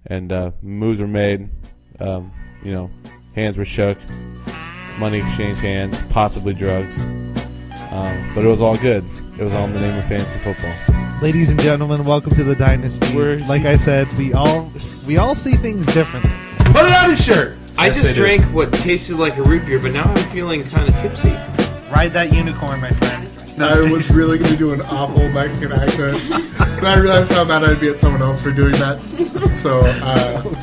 and moves were made. Hands were shook, money exchanged hands, possibly drugs. But it was all good. It was all in the name of fantasy football. Ladies and gentlemen, welcome to the Dynasty. Like I said, we all see things differently. Put it on his shirt. I just drank what tasted like a root beer, but now I'm feeling kind of tipsy. Ride that unicorn, my friend. I was really going to do an awful Mexican accent, but I realized how mad I'd be at someone else for doing that. So,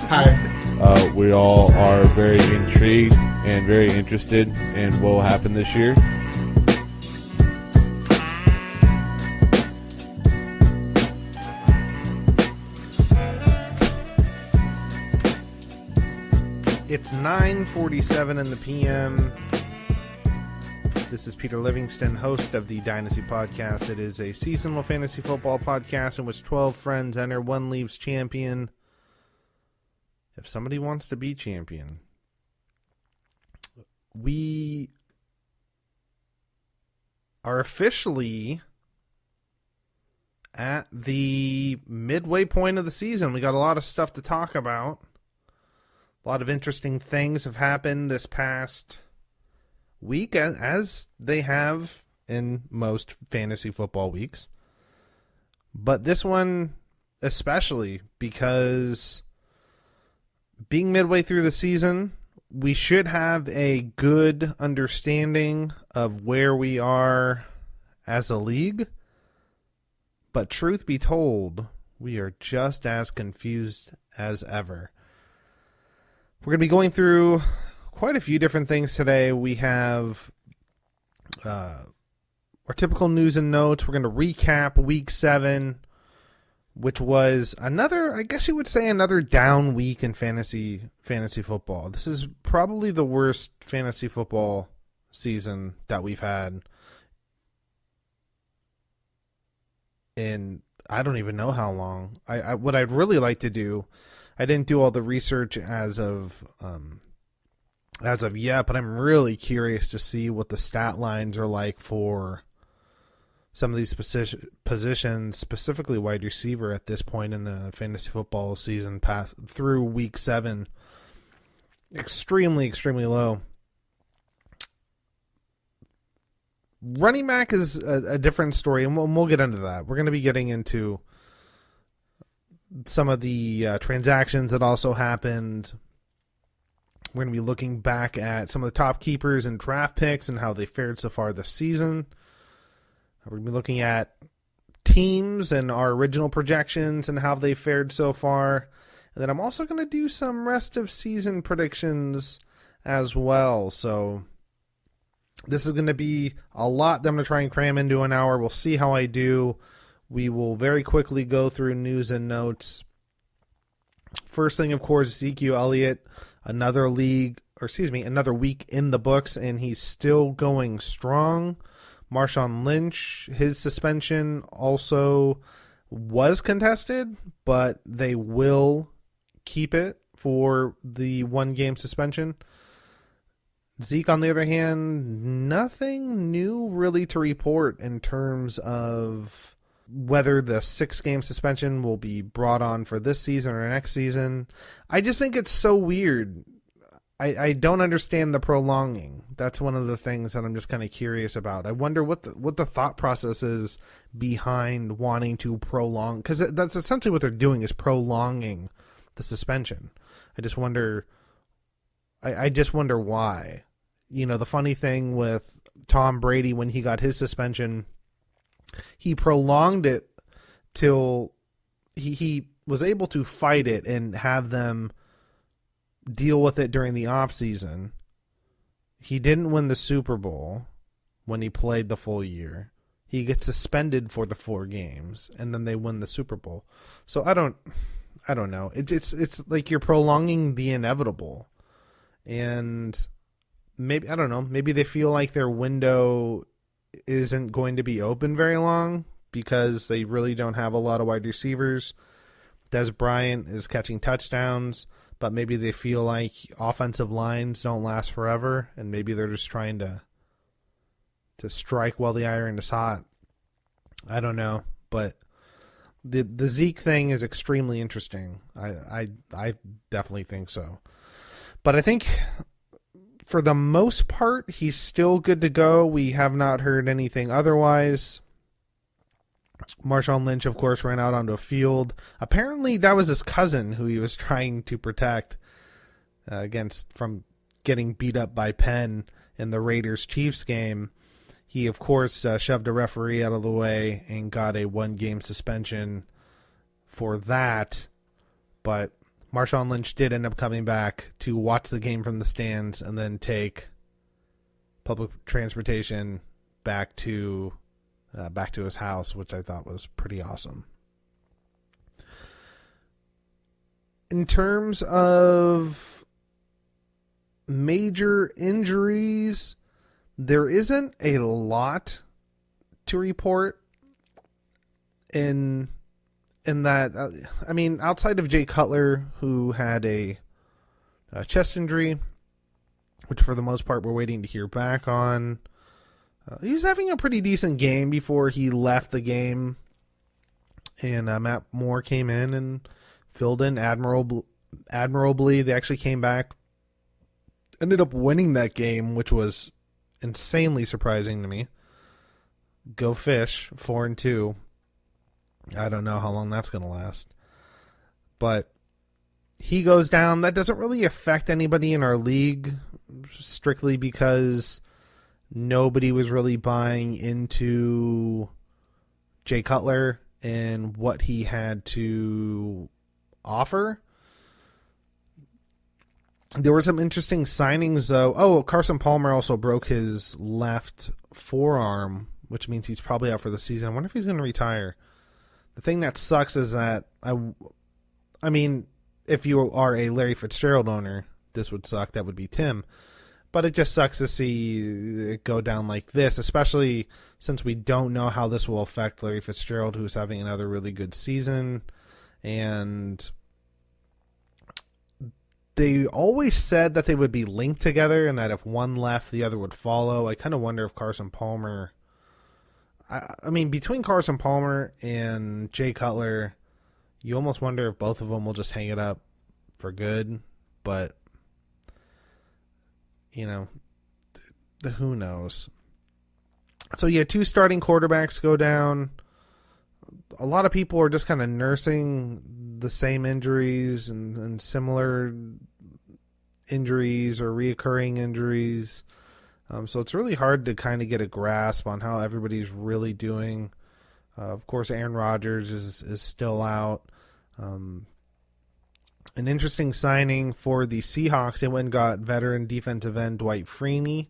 hi. We all are very intrigued and very interested in what will happen this year. It's 9:47 in the p.m. This is Peter Livingston, host of the Dynasty podcast. It is a seasonal fantasy football podcast in which 12 friends enter, one leaves champion. If somebody wants to be champion, we are officially at the midway point of the season. We got a lot of stuff to talk about. A lot of interesting things have happened this past week, as they have in most fantasy football weeks. But this one especially, because being midway through the season, we should have a good understanding of where we are as a league. But truth be told, we are just as confused as ever. We're going to be going through quite a few different things today. We have our typical news and notes. We're going to recap Week 7, which was another, I guess you would say, another down week in fantasy football. This is probably the worst fantasy football season that we've had in I don't even know how long. What I'd really like to do, I didn't do all the research as of yet, but I'm really curious to see what the stat lines are like for some of these positions, specifically wide receiver at this point in the fantasy football season, past through Week 7. Extremely, extremely low. Running back is a different story, and we'll get into that. We're going to be getting into some of the transactions that also happened. We're going to be looking back at some of the top keepers and draft picks and how they fared so far this season. We're going to be looking at teams and our original projections and how they fared so far. And then I'm also going to do some rest of season predictions as well. So this is going to be a lot that I'm going to try and cram into an hour. We'll see how I do. We will very quickly go through news and notes. First thing, of course, Ezekiel Elliott, another week in the books, and he's still going strong. Marshawn Lynch, his suspension also was contested, but they will keep it for the 1-game suspension. Zeke, on the other hand, nothing new really to report in terms of whether the 6-game suspension will be brought on for this season or next season. I just think it's so weird. I don't understand the prolonging. That's one of the things that I'm just kind of curious about. I wonder what the thought process is behind wanting to prolong, because that's essentially what they're doing, is prolonging the suspension. I just wonder why. You know, the funny thing with Tom Brady, when he got his suspension, he prolonged it till he was able to fight it and have them deal with it during the offseason. He didn't win the Super Bowl when he played the full year. He gets suspended for the 4 games, and then they win the Super Bowl. So I don't know. It's like you're prolonging the inevitable. And maybe, I don't know, maybe they feel like their window isn't going to be open very long because they really don't have a lot of wide receivers. Des Bryant is catching touchdowns, but maybe they feel like offensive lines don't last forever, and maybe they're just trying to strike while the iron is hot. I don't know, but The Zeke thing is extremely interesting. I definitely think so. But I think for the most part, he's still good to go. We have not heard anything otherwise. Marshawn Lynch, of course, ran out onto a field. Apparently, that was his cousin who he was trying to protect from getting beat up by Penn in the Raiders-Chiefs game. He, of course, shoved a referee out of the way and got a 1-game suspension for that. But Marshawn Lynch did end up coming back to watch the game from the stands and then take public transportation back to his house, which I thought was pretty awesome. In terms of major injuries, there isn't a lot to report in that. I mean, outside of Jay Cutler, who had a chest injury, which for the most part we're waiting to hear back on. He was having a pretty decent game before he left the game, and Matt Moore came in and filled in admirably. They actually came back, ended up winning that game, which was insanely surprising to me. Go Fish, 4-2. I don't know how long that's going to last. But he goes down. That doesn't really affect anybody in our league, strictly because nobody was really buying into Jay Cutler and what he had to offer. There were some interesting signings, though. Oh, Carson Palmer also broke his left forearm, which means he's probably out for the season. I wonder if he's going to retire. The thing that sucks is that, I mean, if you are a Larry Fitzgerald owner, this would suck. That would be Tim. But it just sucks to see it go down like this, especially since we don't know how this will affect Larry Fitzgerald, who's having another really good season. And they always said that they would be linked together and that if one left, the other would follow. I kind of wonder if Carson Palmer... I mean, between Carson Palmer and Jay Cutler, you almost wonder if both of them will just hang it up for good. But, you know, who knows? So, yeah, 2 starting quarterbacks go down. A lot of people are just kind of nursing the same injuries and similar injuries or reoccurring injuries. So it's really hard to kind of get a grasp on how everybody's really doing. Of course, Aaron Rodgers is still out. An interesting signing for the Seahawks. They went and got veteran defensive end Dwight Freeney,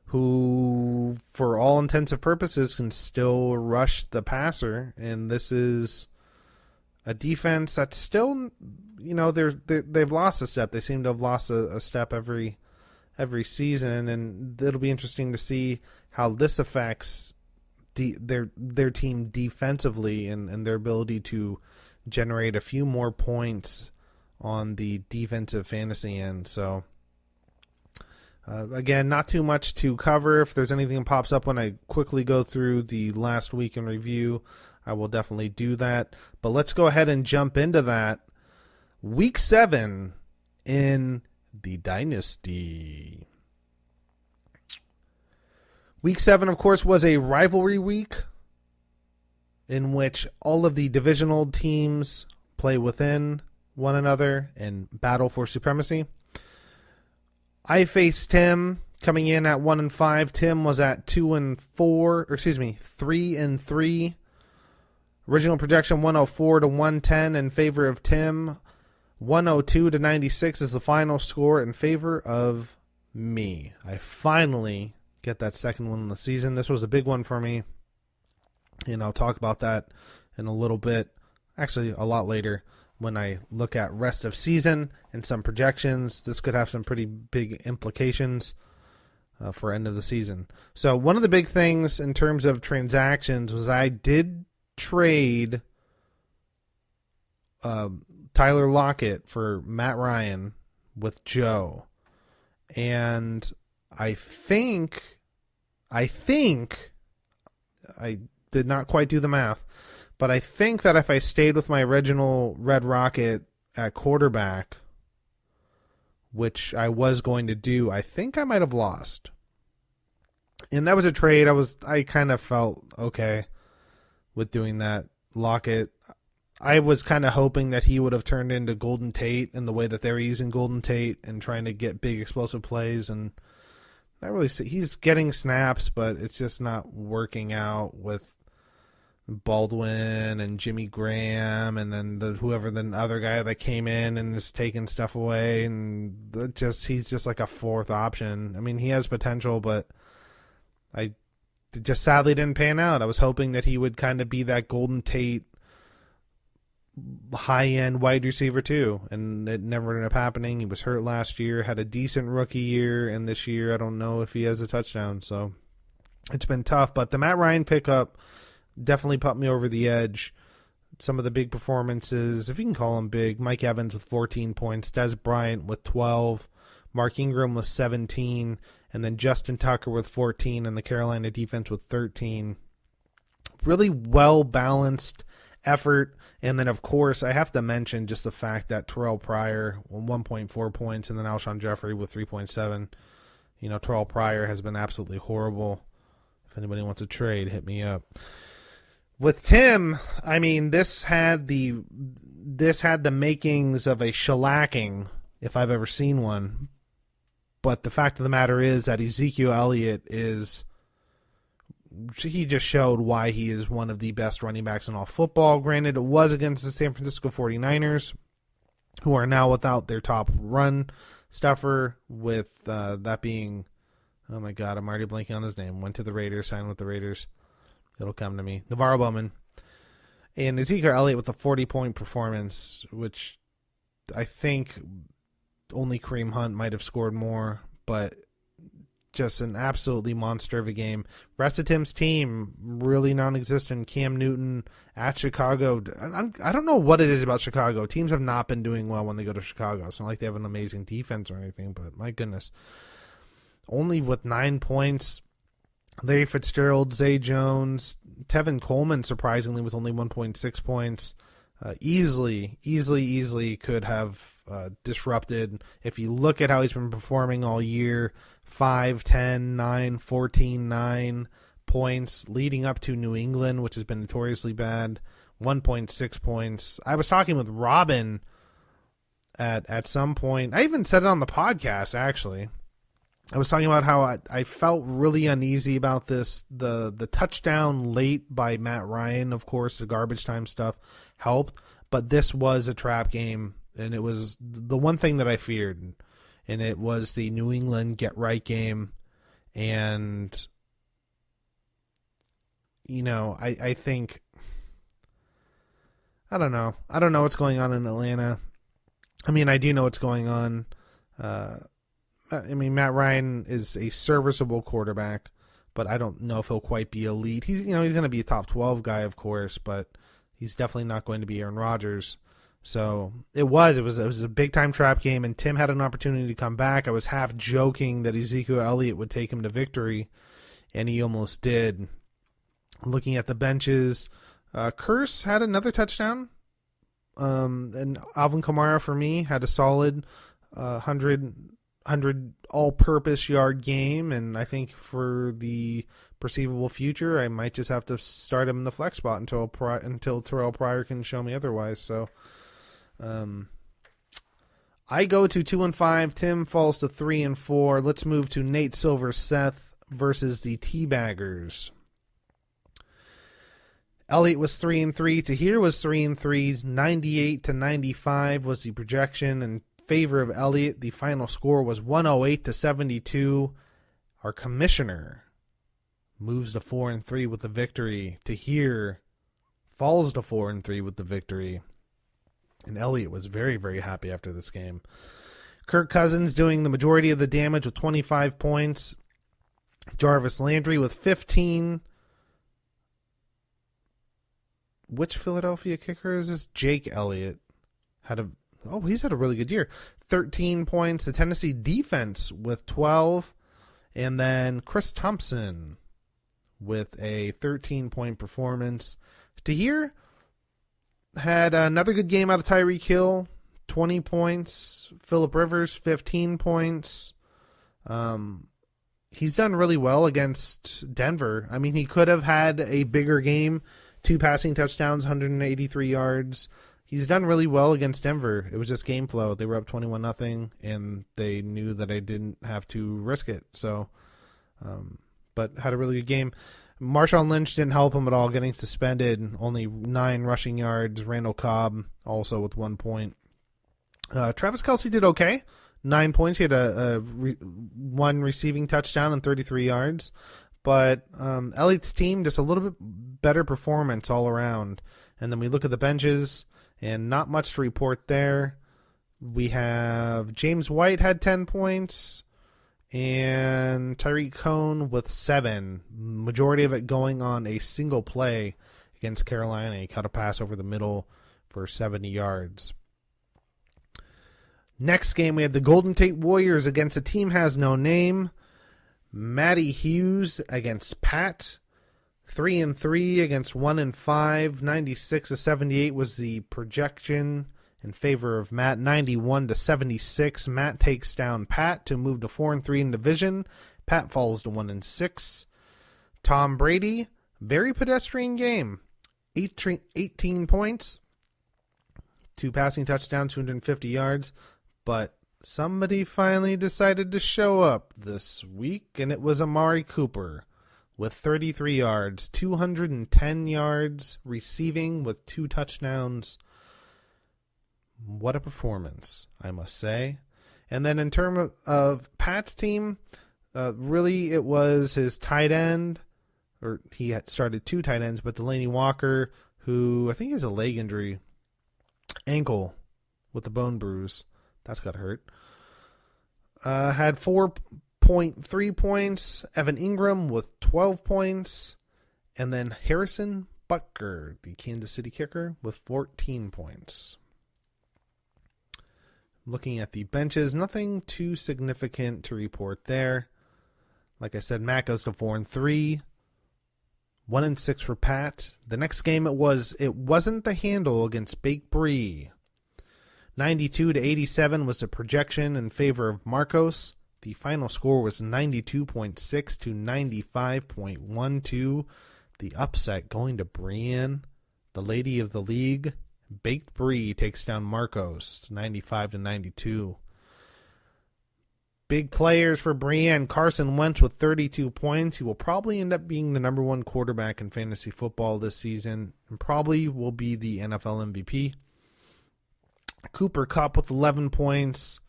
who, for all intents and purposes, can still rush the passer. And this is a defense that's still, you know, they've lost a step. They seem to have lost a step every season, and it'll be interesting to see how this affects their team defensively and their ability to generate a few more points on the defensive fantasy end. So, again, not too much to cover. If there's anything that pops up when I quickly go through the last week in review, I will definitely do that. But let's go ahead and jump into that. Week 7 in the Dynasty. Week 7, of course, was a rivalry week in which all of the divisional teams play within one another and battle for supremacy. I faced Tim coming in at 1-5. Tim was at 3-3. Original projection 104-110 in favor of Tim. 102-96 is the final score in favor of me. I finally get that second one in the season. This was a big one for me, and I'll talk about that in a little bit. Actually, a lot later when I look at rest of season and some projections. This could have some pretty big implications for end of the season. So one of the big things in terms of transactions was I did trade Tyler Lockett for Matt Ryan with Joe. And I think I did not quite do the math, But I think that if I stayed with my original Red Rocket at quarterback, which I was going to do, I think I might have lost. And that was a trade. I kind of felt okay with doing that. Lockett, I was kind of hoping that he would have turned into Golden Tate in the way that they were using Golden Tate and trying to get big explosive plays. And not really, he's getting snaps, but it's just not working out with Baldwin and Jimmy Graham, and then whoever the other guy that came in and is taking stuff away, and he's just like a fourth option. I mean, he has potential, but I just sadly didn't pan out. I was hoping that he would kind of be that Golden Tate high-end wide receiver too, and it never ended up happening. He was hurt last year, had a decent rookie year, and this year I don't know if he has a touchdown, so it's been tough. But the Matt Ryan pickup definitely put me over the edge. Some of the big performances, if you can call them big, Mike Evans with 14 points, Des Bryant with 12, Mark Ingram with 17, and then Justin Tucker with 14, and the Carolina defense with 13. Really well-balanced effort. And then, of course, I have to mention just the fact that Terrell Pryor, 1.4 points, and then Alshon Jeffrey with 3.7. You know, Terrell Pryor has been absolutely horrible. If anybody wants a trade, hit me up. With Tim, I mean, this had the makings of a shellacking, if I've ever seen one. But the fact of the matter is that Ezekiel Elliott he just showed why he is one of the best running backs in all football. Granted, it was against the San Francisco 49ers, who are now without their top run stuffer, with that being, oh my God, I'm already blanking on his name. Went to the Raiders, signed with the Raiders. It'll come to me. Navarro Bowman. And Ezekiel Elliott with a 40-point performance, which I think only Kareem Hunt might have scored more, but just an absolutely monster of a game. Rest of Tim's team, really non-existent. Cam Newton at Chicago. I don't know what it is about Chicago. Teams have not been doing well when they go to Chicago. It's not like they have an amazing defense or anything, but my goodness. Only with 9 points. Larry Fitzgerald, Zay Jones, Tevin Coleman, surprisingly, with only 1.6 points. Easily could have disrupted. If you look at how he's been performing all year, 5, 10, 9, 14, 9 points, leading up to New England, which has been notoriously bad, 1.6 points. I was talking with Robin at some point. I even said it on the podcast, actually. I was talking about how I felt really uneasy about this. The touchdown late by Matt Ryan, of course, the garbage time stuff helped, but this was a trap game, and it was the one thing that I feared, and it was the New England get-right game. And, you know, I think, I don't know what's going on in Atlanta. I mean, I do know what's going on. I mean, Matt Ryan is a serviceable quarterback, but I don't know if he'll quite be elite. He's going to be a top 12 guy, of course, but he's definitely not going to be Aaron Rodgers. So it was a big time trap game, and Tim had an opportunity to come back. I was half joking that Ezekiel Elliott would take him to victory, and he almost did. Looking at the benches, Curse had another touchdown, and Alvin Kamara for me had a solid 100 all-purpose yard game, and I think for the perceivable future, I might just have to start him in the flex spot until Terrell Pryor can show me otherwise. So, I go to 2-5. Tim falls to 3-4. Let's move to Nate Silver Seth versus the Teabaggers. Elliott was 3-3. Tahir was 3-3. 98-95 was the projection in favor of Elliott. The final score was 108-72. Our commissioner moves to 4-3 with the victory. Tahir falls to 4-3 with the victory. And Elliott was very, very happy after this game. Kirk Cousins doing the majority of the damage with 25 points. Jarvis Landry with 15. Which Philadelphia kicker is this? Jake Elliott he's had a really good year. 13 points. The Tennessee defense with 12. And then Chris Thompson with a 13-point performance. Tahir, had another good game out of Tyreek Hill, 20 points. Phillip Rivers, 15 points. He's done really well against Denver. I mean, he could have had a bigger game, 2 passing touchdowns, 183 yards. He's done really well against Denver. It was just game flow. They were up 21-0, and they knew that I didn't have to risk it. So, but had a really good game. Marshawn Lynch didn't help him at all, getting suspended. Only 9 rushing yards. Randall Cobb also with 1 point. Travis Kelce did okay. 9 points. He had one receiving touchdown and 33 yards. But Elliott's team, just a little bit better performance all around. And then we look at the benches, and not much to report there. We have James White had 10 points, and Tyreek Cohn with 7. Majority of it going on a single play against Carolina. He caught a pass over the middle for 70 yards. Next game, we had the Golden Tate Warriors against a team has no name. Matty Hughes against Pat. 3-3 against 1-5. 96-78 was the projection in favor of Matt. 91-76. Matt takes down Pat to move to 4-3 in division. Pat falls to 1-6. Tom Brady, very pedestrian game. 18 points. 2 passing touchdowns, 250 yards. But somebody finally decided to show up this week, and it was Amari Cooper with 33 yards, 210 yards receiving with 2 touchdowns. What a performance, I must say. And then in terms of Pat's team, really it was his tight end, or he had started 2 tight ends, but Delaney Walker, who I think has a leg injury, ankle with the bone bruise. That's got hurt. Had 4.3 points. Evan Ingram with 12 points. And then Harrison Butker, the Kansas City kicker, with 14 points. Looking at the benches, nothing too significant to report there. Like I said, Matt goes to 4-3. 1-6 for Pat. The next game it wasn't the handle against Bake Brie. 92-87 was the projection in favor of Marcos. The final score was 92.6 to 95.12. The upset going to Brienne, the lady of the league. Baked Brie takes down Marcos, 95-92. Big players for Brienne. Carson Wentz with 32 points. He will probably end up being the number 1 quarterback in fantasy football this season, and probably will be the NFL MVP. Cooper Kupp with 11 points.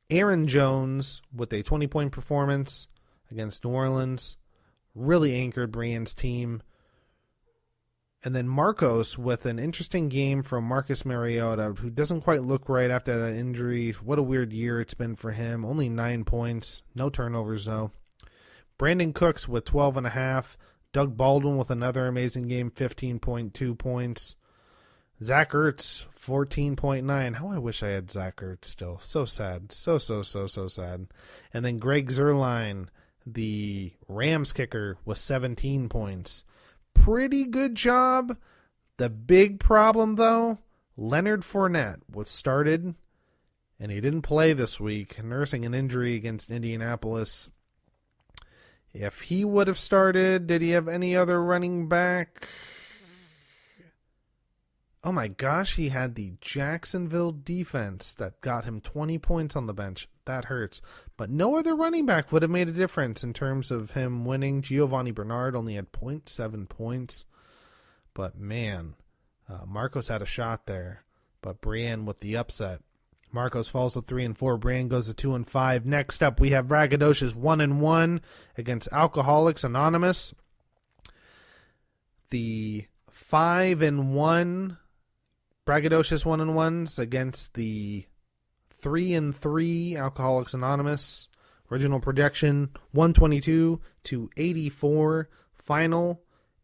Aaron Jones with a 20-point performance against New Orleans. Really anchored Brienne's team. And then Marcos with an interesting game from Marcus Mariota, who doesn't quite look right after that injury. What a weird year it's been for him. Only 9 points. No turnovers, though. Brandon Cooks with 12.5. Doug Baldwin with another amazing game, 15.2 points. Zach Ertz, 14.9. How I wish I had Zach Ertz still. So sad. So sad. And then Greg Zuerlein, the Rams kicker, with 17 points. Pretty good job. The big problem, though, Leonard Fournette was started, and he didn't play this week, nursing an injury against Indianapolis. If he would have started, did he have any other running back? Oh my gosh, he had the Jacksonville defense that got him 20 points on the bench. That hurts. But no other running back would have made a difference in terms of him winning. Giovanni Bernard only had 0.7 points. But man, Marcos had a shot there. But Brienne with the upset. Marcos falls to 3-4. Brienne goes to 2-5. Next up, we have Braggadocious 1-1 against Alcoholics Anonymous. The 5-1 Braggadocious 1-1s against the 3-3 Alcoholics Anonymous. Original projection 122 to 84. Final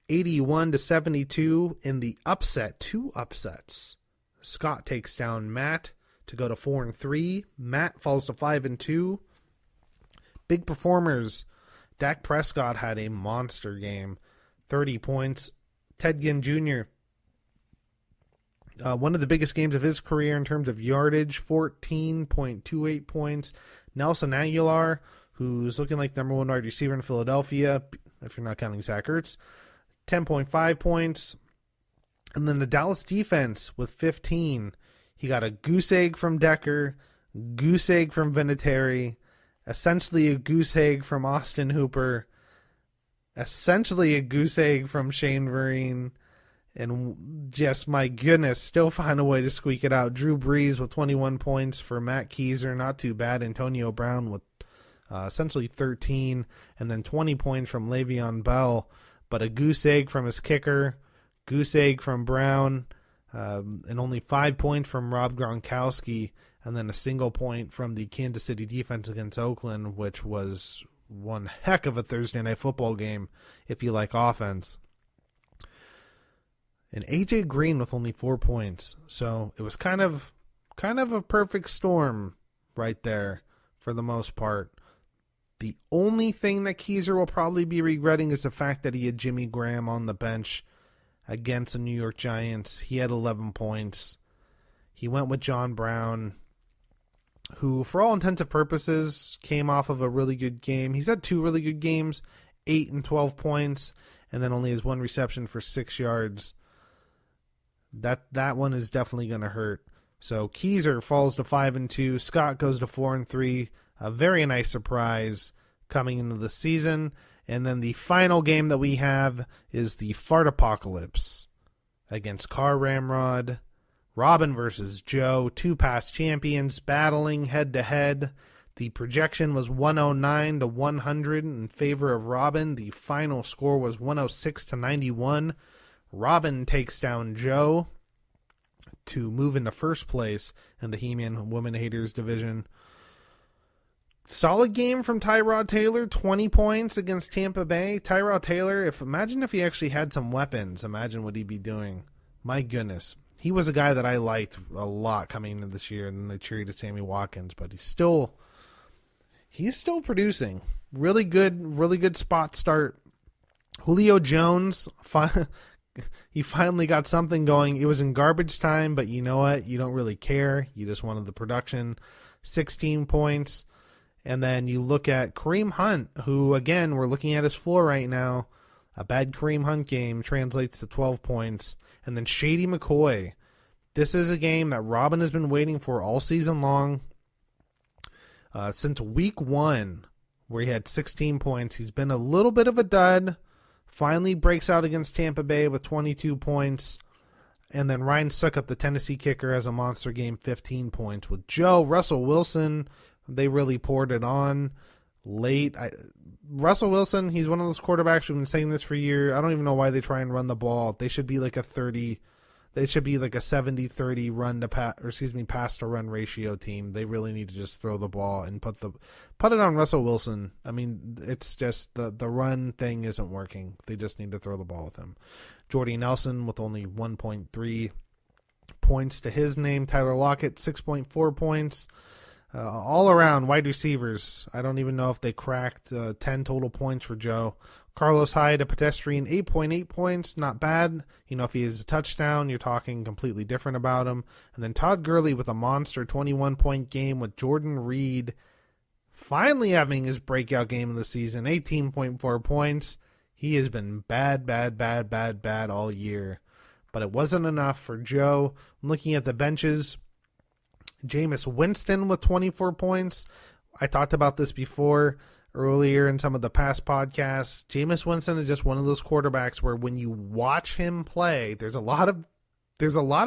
81 to 72 in the upset. 2 upsets. Scott takes down Matt to go to 4-3. Matt falls to 5-2. Big performers. Dak Prescott had a monster game. 30 points. Ted Ginn Jr. One of the biggest games of his career in terms of yardage, 14.28 points. Nelson Aguilar, who's looking like the number one wide receiver in Philadelphia, if you're not counting Zach Ertz, 10.5 points. And then the Dallas defense with 15. He got a goose egg from Decker, goose egg from Vinatieri, essentially a goose egg from Austin Hooper, essentially a goose egg from Shane Vereen, and just, my goodness, still find a way to squeak it out. Drew Brees with 21 points for Matt Keiser, not too bad. Antonio Brown with essentially 13, and then 20 points from Le'Veon Bell, but a goose egg from his kicker, goose egg from Brown, and only 5 points from Rob Gronkowski, and then a single point from the Kansas City defense against Oakland, which was one heck of a Thursday night football game if you like offense. And A.J. Green with only 4 points. So it was kind of a perfect storm right there for the most part. The only thing that Keiser will probably be regretting is the fact that he had Jimmy Graham on the bench against the New York Giants. He had 11 points. He went with John Brown, who, for all intents and purposes, came off of a really good game. He's had 2 really good games, 8 and 12 points, and then only has 1 reception for 6 yards. That one is definitely going to hurt. So Keiser falls to 5-2. Scott goes to 4-3. A very nice surprise coming into the season. And then the final game that we have is the Fart Apocalypse against Carr Ramrod. Robin versus Joe, 2 past champions battling head-to-head. The projection was 109 to 100 in favor of Robin. The final score was 106 to 91. Robin takes down Joe to move into first place in the He-Man Woman Haters division. Solid game from Tyrod Taylor, 20 points against Tampa Bay. Tyrod Taylor, imagine if he actually had some weapons. Imagine what he'd be doing. My goodness. He was a guy that I liked a lot coming into this year, and then they traded Sammy Watkins, but he's still producing. Really good spot start. Julio Jones, he finally got something going. It was in garbage time, but you know what? You don't really care. You just wanted the production. 16 points. And then you look at Kareem Hunt, who, again, we're looking at his floor right now. A bad Kareem Hunt game translates to 12 points. And then Shady McCoy. This is a game that Robin has been waiting for all season long. Since week 1, where he had 16 points, he's been a little bit of a dud. Finally breaks out against Tampa Bay with 22 points. And then Ryan Suckup, the Tennessee kicker, has a monster game, 15 points. With Joe, Russell Wilson, they really poured it on late. Russell Wilson, he's one of those quarterbacks, we've been saying this for years. I don't even know why they try and run the ball. They should be like a 70-30 run to pass to run ratio team. They really need to just throw the ball and put it on Russell Wilson. I mean, it's just the run thing isn't working. They just need to throw the ball with him. Jordy Nelson with only 1.3 points to his name. Tyler Lockett, 6.4 points. All around wide receivers, I don't even know if they cracked 10 total points for Joe. Carlos Hyde, a pedestrian, 8.8 points, not bad. You know, if he has a touchdown, you're talking completely different about him. And then Todd Gurley with a monster 21-point game, with Jordan Reed finally having his breakout game of the season, 18.4 points. He has been bad all year. But it wasn't enough for Joe. I'm looking at the benches. Jameis Winston with 24 points. I talked about this before earlier in some of the past podcasts. Jameis Winston is just one of those quarterbacks where when you watch him play, there's a lot of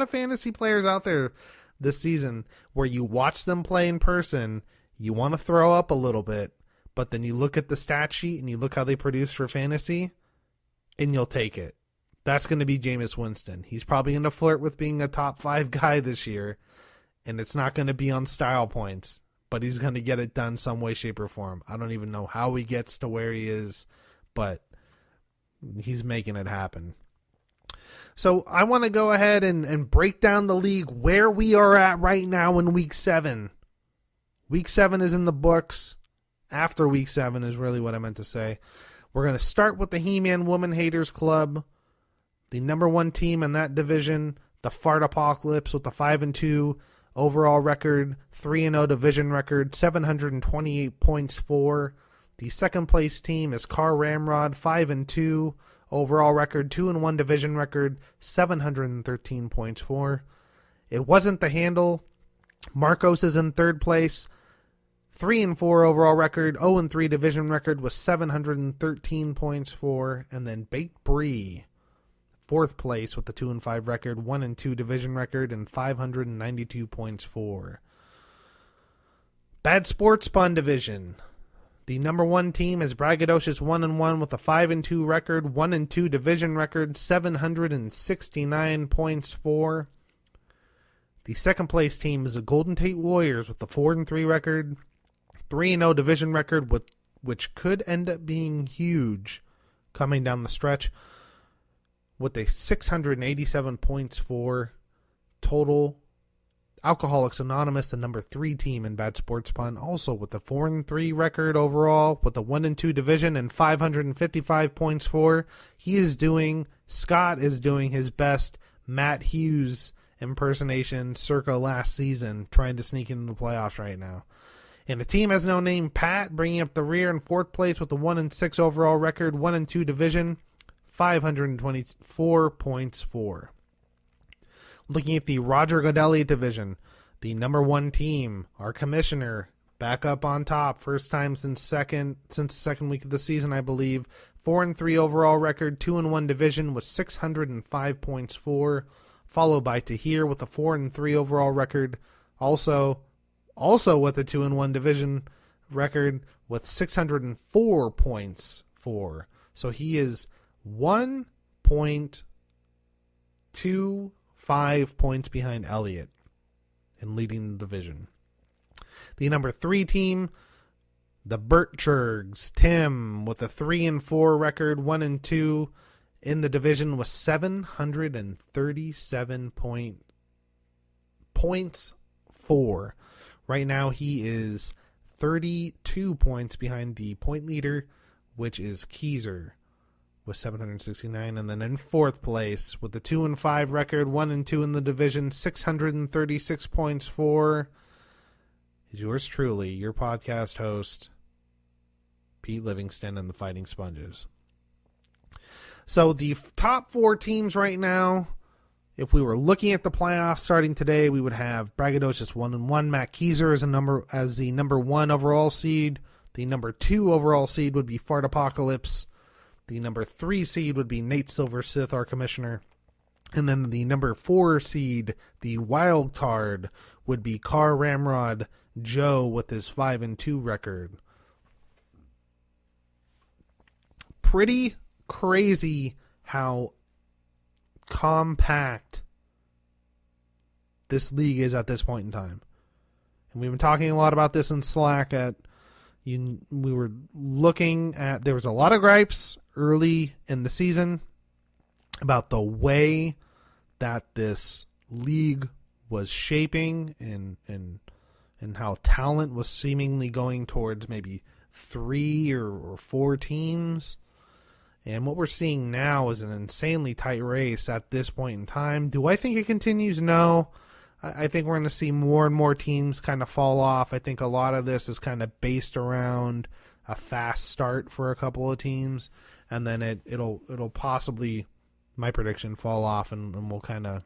fantasy players out there this season where you watch them play in person, you want to throw up a little bit, but then you look at the stat sheet and you look how they produce for fantasy, and you'll take it. That's going to be Jameis Winston. He's probably going to flirt with being a top 5 guy this year. And it's not going to be on style points, but he's going to get it done some way, shape, or form. I don't even know how he gets to where he is, but he's making it happen. So I want to go ahead and break down the league where we are at right now in Week 7. Week 7 is in the books. After Week 7 is really what I meant to say. We're going to start with the He-Man Woman Haters Club, the number 1 team in that division. The Fart Apocalypse with the 5-2 overall record, 3-0 division record, 728 points for. The second place team is Car Ramrod, 5-2 overall record, 2-1 division record, 713 points for. It wasn't the Handle. Marcos is in third place, 3-4 overall record, 0-3 division record with 713 points for. And then Baked Brie, fourth place with the 2-5 record, 1-2 division record, and 592 points for. Bad Sports Pun division. The number one team is Braggadocious 1-1 with a 5-2 record, 1-2 division record, 769 points for. The second place team is the Golden Tate Warriors with a 4-3 record, 3-0 division record, which could end up being huge coming down the stretch, with a 687 points for total. Alcoholics Anonymous, the number 3 team in Bad Sports Pun, also with a 4-3 record overall, with a 1-2 division and 555 points for. Scott is doing his best Matt Hughes impersonation circa last season, trying to sneak into the playoffs right now. And the team has no name, Pat, bringing up the rear in fourth place with a 1-6 overall record, 1-2 division, 524 points for. Looking at the Roger Godelli division, the number one team, our commissioner, back up on top, first time since the second week of the season, I believe. 4-3 overall record, 2-1 division with 605 points for. Followed by Tahir with a 4-3 overall record, also with a 2-1 division record with 604 points for. So he is 1.25 points behind Elliott in leading the division. The number 3 team, the Bertchurgs, Tim, with a 3-4 record, 1-2 in the division with 737 points for. Right now he is 32 points behind the point leader, which is Keyser, with 769. And then in fourth place with the 2-5 record, 1-2 in the division, 636 points for, is yours truly, your podcast host, Pete Livingston and the Fighting Sponges. So the top 4 teams right now, if we were looking at the playoffs starting today, we would have Braggadocious 1-1. Matt Keyser as the number 1 overall seed. The number 2 overall seed would be Fart Apocalypse. The number 3 seed would be Nate Silver Sith, our commissioner. And then the number 4 seed, the wild card, would be Car Ramrod Joe with his 5-2 record. Pretty crazy how compact this league is at this point in time. And we've been talking a lot about this in Slack. We were looking at, there was a lot of gripes early in the season about the way that this league was shaping and how talent was seemingly going towards maybe 3 or 4 teams. And what we're seeing now is an insanely tight race at this point in time. Do I think it continues? No. I think we're going to see more and more teams kind of fall off. I think a lot of this is kind of based around a fast start for a couple of teams, and then it'll possibly, my prediction, fall off, and we'll kind of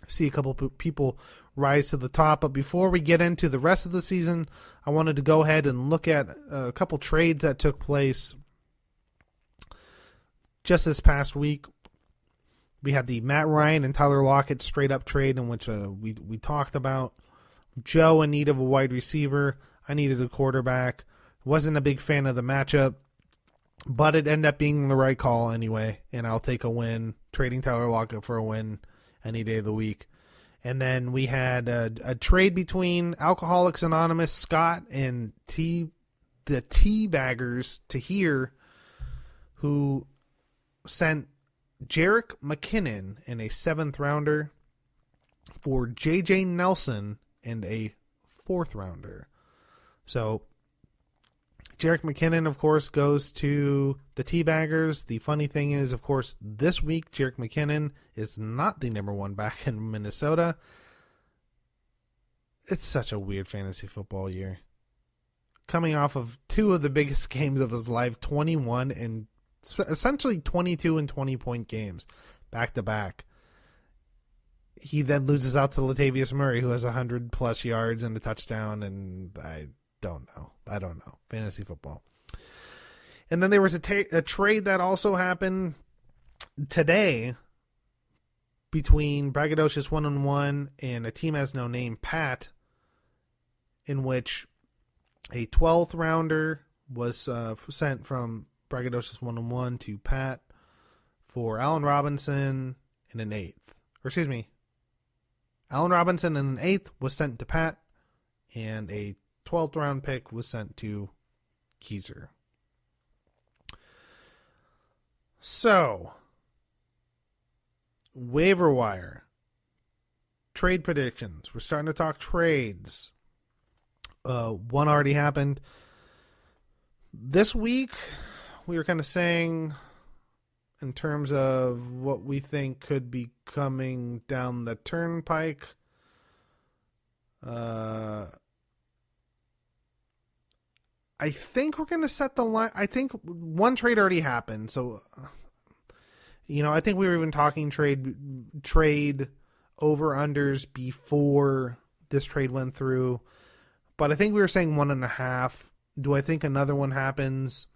see a couple people rise to the top. But before we get into the rest of the season, I wanted to go ahead and look at a couple trades that took place just this past week. We had the Matt Ryan and Tyler Lockett straight up trade, in which we talked about. Joe in need of a wide receiver. I needed a quarterback. Wasn't a big fan of the matchup, but it ended up being the right call anyway, and I'll take a win. Trading Tyler Lockett for a win any day of the week. And then we had a trade between Alcoholics Anonymous, Scott, and the Teabaggers Tahir, who sent Jarek McKinnon in a 7th rounder for J.J. Nelson and a 4th rounder. So Jerick McKinnon, of course, goes to the Teabaggers. The funny thing is, of course, this week, Jerick McKinnon is not the number one back in Minnesota. It's such a weird fantasy football year. Coming off of two of the biggest games of his life, 21 and essentially 22 and 20-point games back to back. He then loses out to Latavius Murray, who has 100-plus yards and a touchdown, and I don't know. Fantasy football. And then there was a trade that also happened today between Braggadocious 1-1 and a team has no name, Pat, in which a 12th rounder was sent from Braggadocious 1-1 to Pat for Allen Robinson and an 8th. Or excuse me, Allen Robinson and an 8th was sent to Pat, and a 12th round pick was sent to Keizer. So, waiver wire. Trade predictions. We're starting to talk trades. One already happened. This week, we were kind of saying in terms of what we think could be coming down the turnpike. I think we're going to set the line. I think one trade already happened. So, I think we were even talking trade over-unders before this trade went through. But I think we were saying 1.5. Do I think another one happens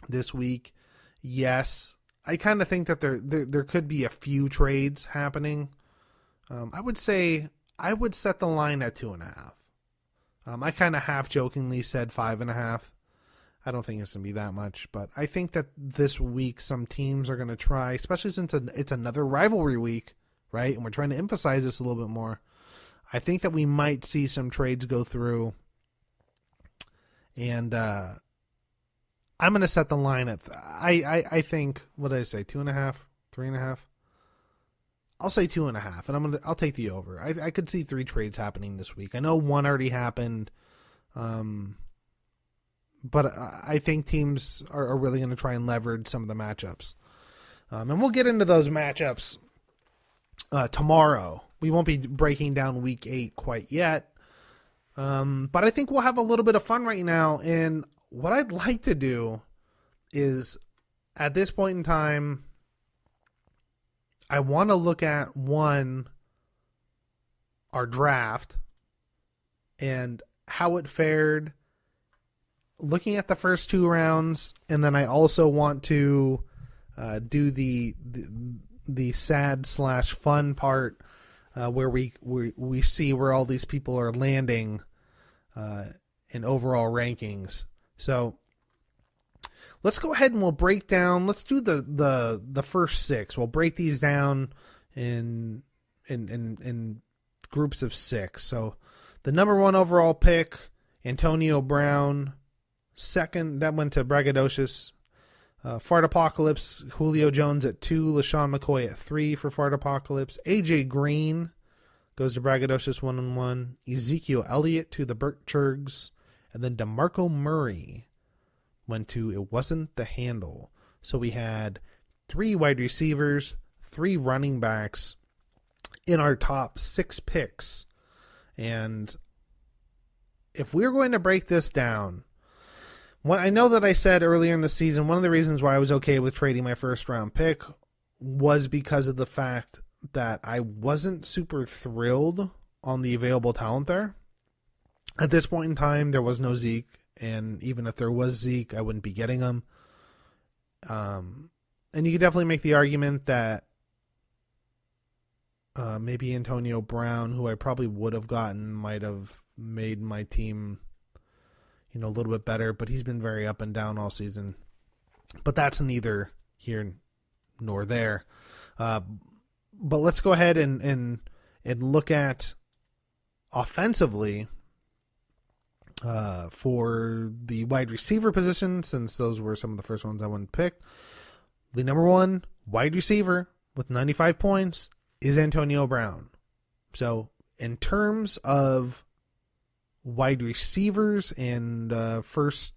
this week? Yes. I kind of think that there could be a few trades happening. I would say I would set the line at 2.5. I kind of half-jokingly said 5.5. I don't think it's going to be that much. But I think that this week some teams are going to try, especially since it's another rivalry week, right? And we're trying to emphasize this a little bit more. I think that we might see some trades go through. And I'm going to set the line at, I think, what did I say, 2.5, 3.5? I'll say 2.5, and I'll take the over. I could see 3 trades happening this week. I know one already happened, but I think teams are really going to try and leverage some of the matchups. And we'll get into those matchups tomorrow. We won't be breaking down Week 8 quite yet, but I think we'll have a little bit of fun right now. And what I'd like to do is, at this point in time, I want to look at our draft and how it fared, looking at the first 2 rounds, and then I also want to do the sad/fun part where we see where all these people are landing in overall rankings. So let's go ahead and we'll break down. Let's do the first 6. We'll break these down in groups of 6. So the number 1 overall pick, Antonio Brown. Second, that went to Braggadocious. Fart Apocalypse, Julio Jones at 2, LaShawn McCoy at 3 for Fart Apocalypse. AJ Green goes to Braggadocious 1-1. Ezekiel Elliott to the Berkchurgs. And then DeMarco Murray went to It Wasn't the Handle. So we had 3 wide receivers, 3 running backs in our top 6 picks. And if we're going to break this down, I know that I said earlier in the season, one of the reasons why I was okay with trading my first round pick was because of the fact that I wasn't super thrilled on the available talent there. At this point in time, there was no Zeke. And even if there was Zeke, I wouldn't be getting him. And you could definitely make the argument that maybe Antonio Brown, who I probably would have gotten, might have made my team, a little bit better. But he's been very up and down all season. But that's neither here nor there. But let's go ahead and look at offensively. For the wide receiver position, since those were some of the first ones I wouldn't pick, the number 1 wide receiver with 95 points is Antonio Brown. So in terms of wide receivers and first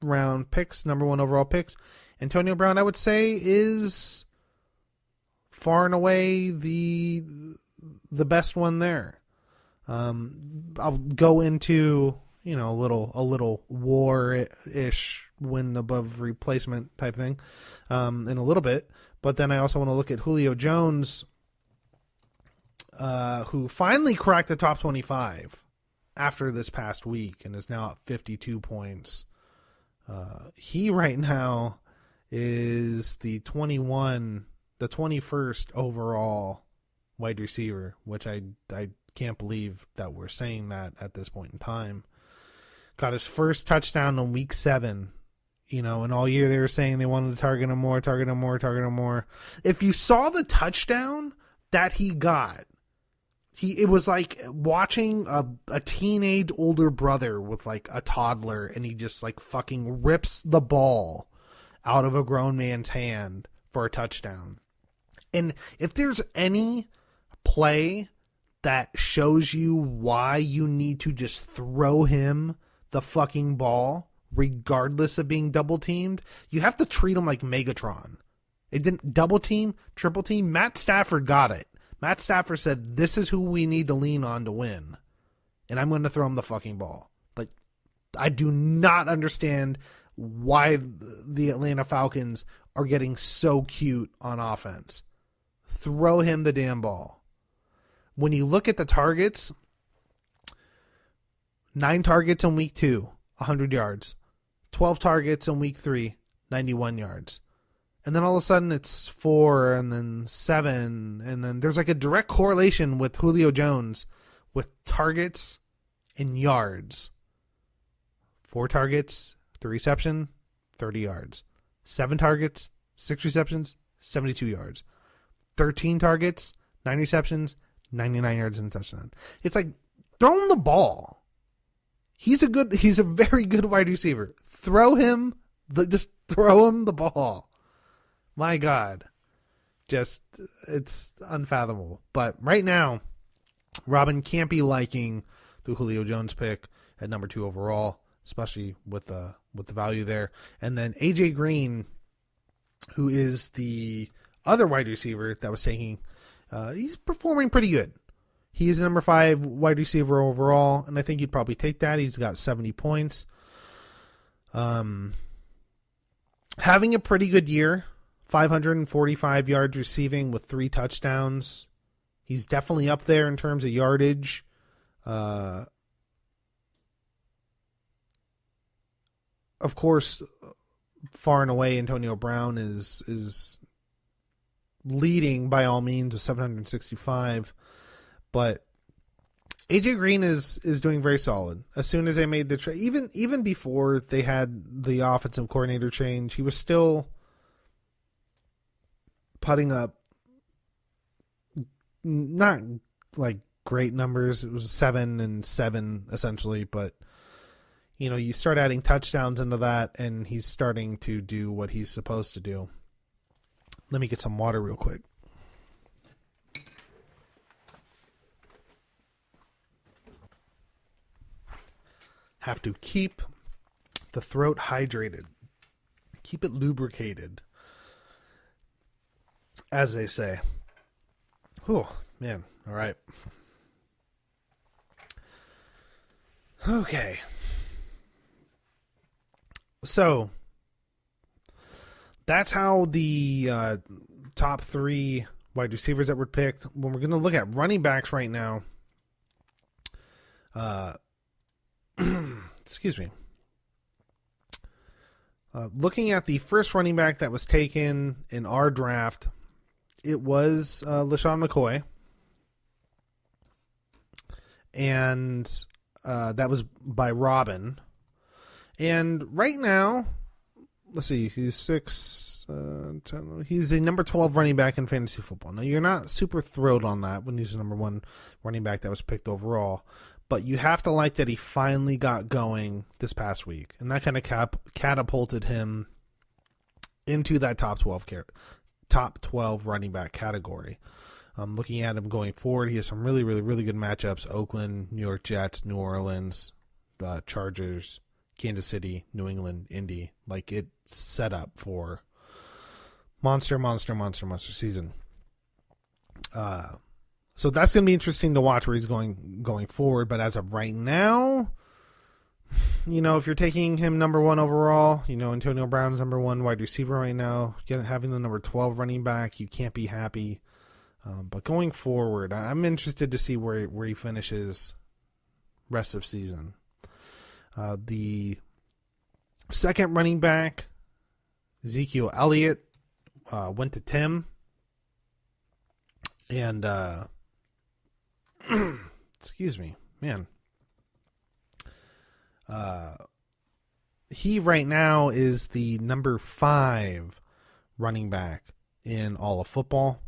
round picks, number 1 overall picks. Antonio Brown, I would say, is far and away the best one there. I'll go into, you know, a little war-ish win above replacement type thing in a little bit. But then I also want to look at Julio Jones, who finally cracked the top 25 after this past week and is now at 52 points. He right now is the 21st overall wide receiver, which I can't believe that we're saying that at this point in time. Got his first touchdown in week 7. You know, and all year they were saying they wanted to target him more. If you saw the touchdown that he got, it was like watching a teenage older brother with like a toddler, and he just like fucking rips the ball out of a grown man's hand for a touchdown. And if there's any play that shows you why you need to just throw him the fucking ball, regardless of being double teamed, you have to treat him like Megatron. It didn't double team, triple team. Matt Stafford got it. Matt Stafford said, this is who we need to lean on to win. And I'm going to throw him the fucking ball. Like, I do not understand why the Atlanta Falcons are getting so cute on offense. Throw him the damn ball. When you look at the targets, 9 targets in week 2, 100 yards. 12 targets in week 3, 91 yards. And then all of a sudden it's 4 and then 7. And then there's like a direct correlation with Julio Jones with targets and yards. 4 targets, 3 reception, 30 yards. 7 targets, 6 receptions, 72 yards. 13 targets, 9 receptions, 99 yards and a touchdown. It's like, throw him the ball. He's a very good wide receiver. Just throw him the ball. My God. It's unfathomable. But right now, Robin can't be liking the Julio Jones pick at number 2 overall, especially with the value there. And then AJ Green, who is the other wide receiver that was taking, he's performing pretty good. He's number 5 wide receiver overall, and I think you'd probably take that. He's got 70 points. Having a pretty good year, 545 yards receiving with 3 touchdowns. He's definitely up there in terms of yardage. Of course, far and away, Antonio Brown is leading by all means with 765. But AJ Green is doing very solid. As soon as they made the trade, even before they had the offensive coordinator change, he was still putting up not like great numbers. It was 7 and 7 essentially, but you know, you start adding touchdowns into that, and he's starting to do what he's supposed to do. Let me get some water real quick. Have to keep the throat hydrated. Keep it lubricated, as they say. Oh, man. All right. Okay. So, that's how the top 3 wide receivers that were picked. When we're going to look at running backs right now, excuse me. Looking at the first running back that was taken in our draft, it was LaShawn McCoy. And that was by Robin. And right now, let's see, he's 10, he's a number 12 running back in fantasy football. Now, you're not super thrilled on that when he's the number 1 running back that was picked overall. But you have to like that he finally got going this past week. And that kind of catapulted him into that top 12 running back category. Looking at him going forward, he has some really, really, really good matchups. Oakland, New York Jets, New Orleans, Chargers, Kansas City, New England, Indy. Like, it's set up for monster season. So that's going to be interesting to watch where he's going forward. But as of right now, if you're taking him number 1 overall, Antonio Brown's number 1 wide receiver right now, having the number 12 running back, you can't be happy. But going forward, I'm interested to see where he finishes rest of season. The second running back, Ezekiel Elliott, went to Tim. And, excuse me, man. He right now is the number 5 running back in all of football,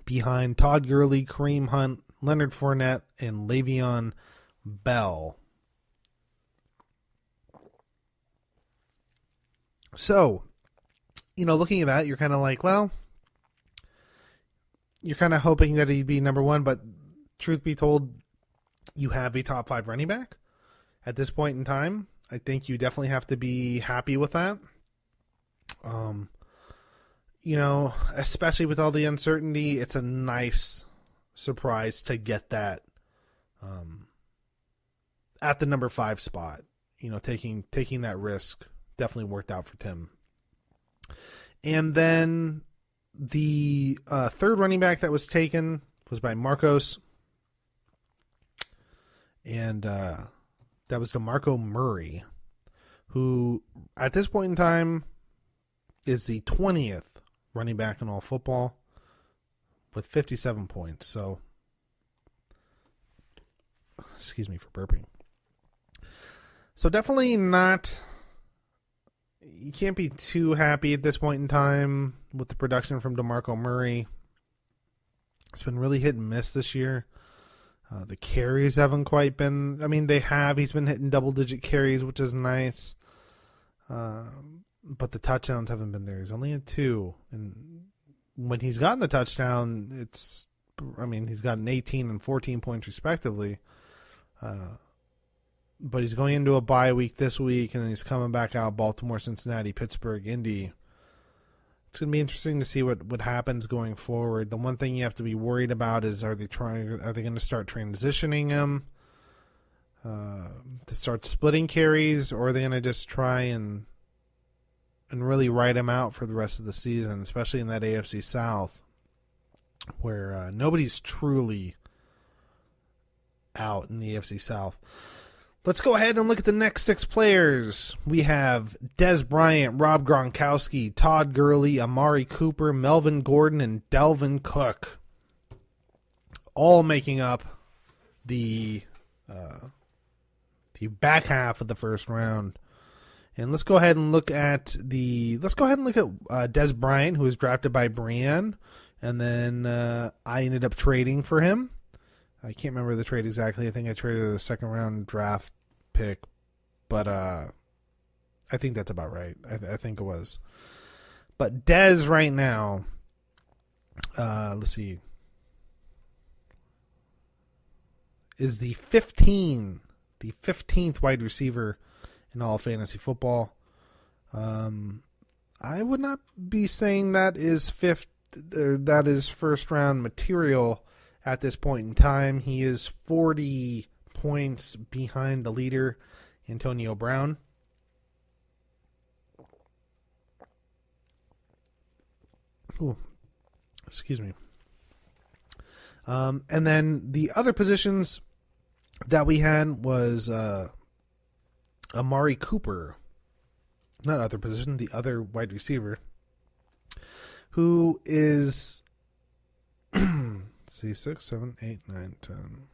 behind Todd Gurley, Kareem Hunt, Leonard Fournette, and Le'Veon Bell. So, looking at that, you're kind of like, well, you're kind of hoping that he'd be number 1, but truth be told, you have a top 5 running back at this point in time. I think you definitely have to be happy with that. Especially with all the uncertainty, it's a nice surprise to get that at the number 5 spot. Taking that risk definitely worked out for Tim. And then the third running back that was taken was by Marcos. And that was DeMarco Murray, who at this point in time is the 20th running back in all football with 57 points. So, excuse me for burping. So definitely not, you can't be too happy at this point in time with the production from DeMarco Murray. It's been really hit and miss this year. The carries haven't quite been, they have. He's been hitting double-digit carries, which is nice. But the touchdowns haven't been there. He's only had 2. And when he's gotten the touchdown, he's gotten 18 and 14 points respectively. But he's going into a bye week this week, and then he's coming back out Baltimore, Cincinnati, Pittsburgh, Indy. It's going to be interesting to see what happens going forward. The one thing you have to be worried about is are they going to start transitioning him to start splitting carries, or are they going to just try and really ride him out for the rest of the season, especially in that AFC South where nobody's truly out in the AFC South. Let's go ahead and look at the next 6 players. We have Dez Bryant, Rob Gronkowski, Todd Gurley, Amari Cooper, Melvin Gordon, and Delvin Cook, all making up the back half of the first round. And let's go ahead and look at Dez Bryant, who was drafted by Brienne, and then I ended up trading for him. I can't remember the trade exactly. I think I traded a second round draft pick, but I think that's about right. I think it was. But Dez right now, let's see, is the 15th wide receiver in all fantasy football. I would not be saying that is first round material at this point in time. He is 40 points behind the leader, Antonio Brown. Ooh, excuse me. And then the other positions that we had was Amari Cooper. Not other position, the other wide receiver, who is see, 6, 7, 8, 9, 10.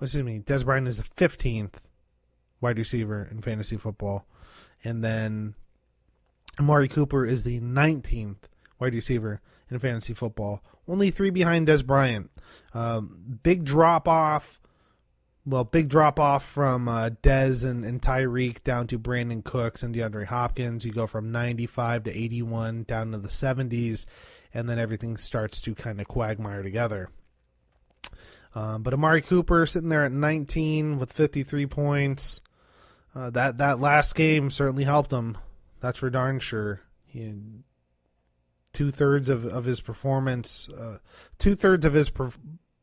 Excuse me, Dez Bryant is the 15th wide receiver in fantasy football. And then Amari Cooper is the 19th wide receiver in fantasy football. Only 3 behind Dez Bryant. Big drop off from Dez and Tyreek down to Brandon Cooks and DeAndre Hopkins. You go from 95 to 81 down to the 70s, and then everything starts to kind of quagmire together. But Amari Cooper sitting there at 19 with 53 points. That last game certainly helped him. That's for darn sure. He had 2/3 of his performance, 2/3 of his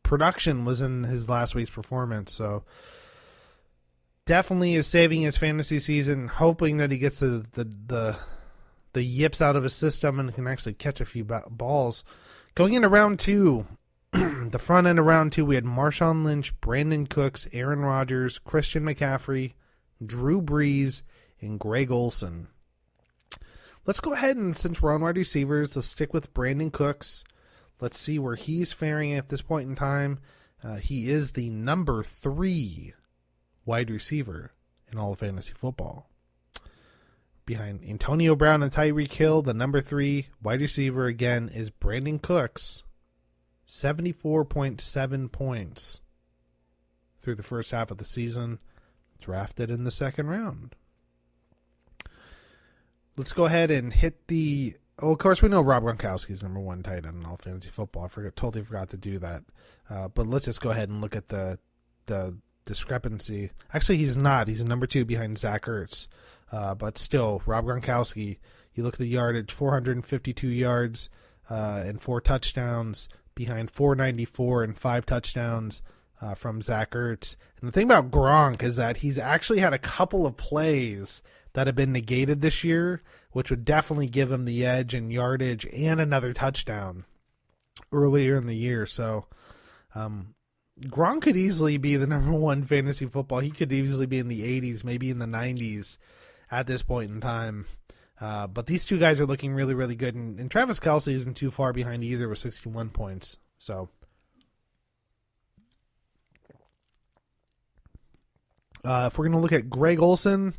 production was in his last week's performance. So definitely is saving his fantasy season, hoping that he gets the yips out of his system and can actually catch a few balls. Going into round 2, the front end of round 2, we had Marshawn Lynch, Brandon Cooks, Aaron Rodgers, Christian McCaffrey, Drew Brees, and Greg Olsen. Let's go ahead and, since we're on wide receivers, let's stick with Brandon Cooks. Let's see where he's faring at this point in time. He is the number 3 wide receiver in all of fantasy football. Behind Antonio Brown and Tyreek Hill, the number 3 wide receiver again is Brandon Cooks. 74.7 points through the first half of the season. Drafted in the second round. Let's go ahead and hit the... Oh, of course, we know Rob Gronkowski is number 1 tight end in all fantasy football. I totally forgot to do that. But let's just go ahead and look at the discrepancy. Actually, he's not. He's number 2 behind Zach Ertz. But still, Rob Gronkowski, you look at the yardage, 452 yards and 4 touchdowns behind 494 and 5 touchdowns from Zach Ertz. And the thing about Gronk is that he's actually had a couple of plays that have been negated this year, which would definitely give him the edge in yardage and another touchdown earlier in the year. So Gronk could easily be the number 1 fantasy football. He could easily be in the 80s, maybe in the 90s at this point in time. But these two guys are looking really, really good. And Travis Kelce isn't too far behind either with 61 points. So if we're going to look at Greg Olsen,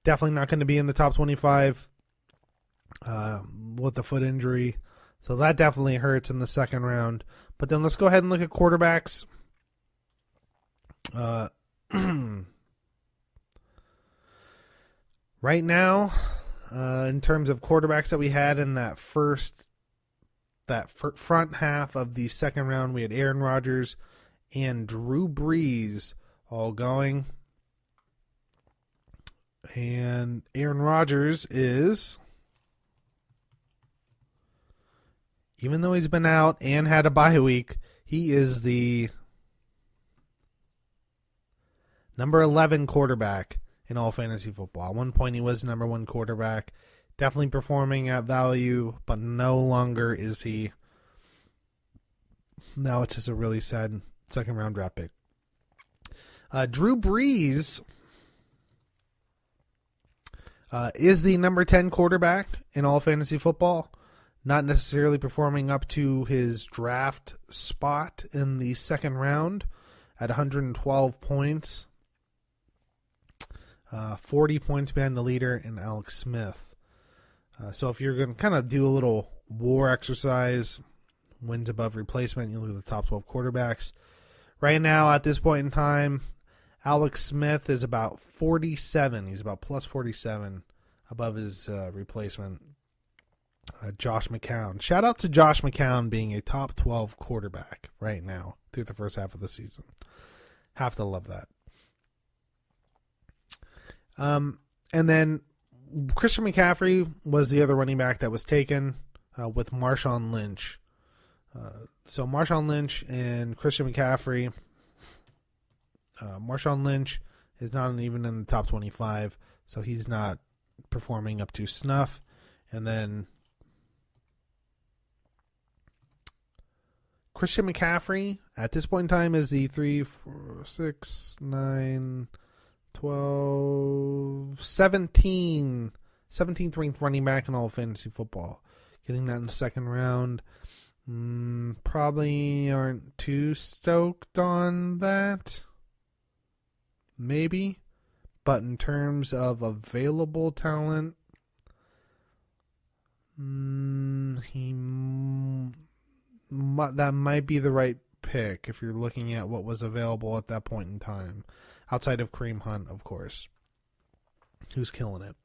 definitely not going to be in the top 25 with the foot injury. So that definitely hurts in the second round. But then let's go ahead and look at quarterbacks. Right now, in terms of quarterbacks that we had in that front half of the second round, we had Aaron Rodgers and Drew Brees all going. And Aaron Rodgers is, even though he's been out and had a bye week, he is the number 11 quarterback in all fantasy football. At one point he was number 1 quarterback, definitely performing at value, but no longer is he. Now it's just a really sad second round draft pick. Drew Brees is the number 10 quarterback in all fantasy football. Not necessarily performing up to his draft spot in the second round at 112 points. 40 points behind the leader in Alex Smith. So if you're going to kind of do a little war exercise, wins above replacement, you look at the top 12 quarterbacks. Right now, at this point in time, Alex Smith is about 47. He's about plus 47 above his replacement, Josh McCown. Shout out to Josh McCown being a top 12 quarterback right now through the first half of the season. Have to love that. And then Christian McCaffrey was the other running back that was taken with Marshawn Lynch. So Marshawn Lynch and Christian McCaffrey. Marshawn Lynch is not even in the top 25, so he's not performing up to snuff. And then Christian McCaffrey at this point in time is the 3, 4, 6, 9, 12, 17th ranked running back in all fantasy football. Getting that in the second round. Probably aren't too stoked on that. Maybe. But in terms of available talent, that might be the right pick if you're looking at what was available at that point in time. Outside of Kareem Hunt, of course, who's killing it.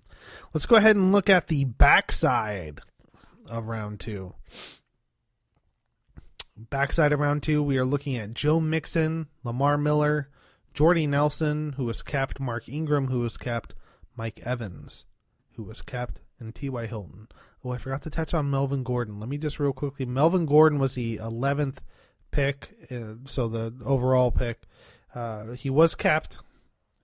Let's go ahead and look at the backside of round 2. Backside of round 2, we are looking at Joe Mixon, Lamar Miller, Jordy Nelson, who was capped, Mark Ingram, who was capped, Mike Evans, who was capped, and T.Y. Hilton. Oh, I forgot to touch on Melvin Gordon. Let me just real quickly. Melvin Gordon was the 11th pick, so the overall pick. He was capped,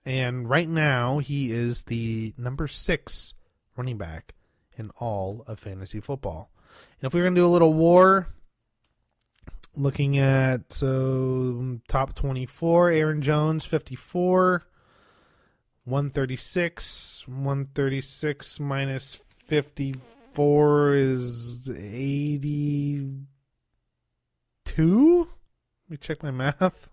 and right now he is the number 6 running back in all of fantasy football. And if we're going to do a little war, looking at, top 24, Aaron Jones, 54, 136. 136 minus 54 is 82? Let me check my math.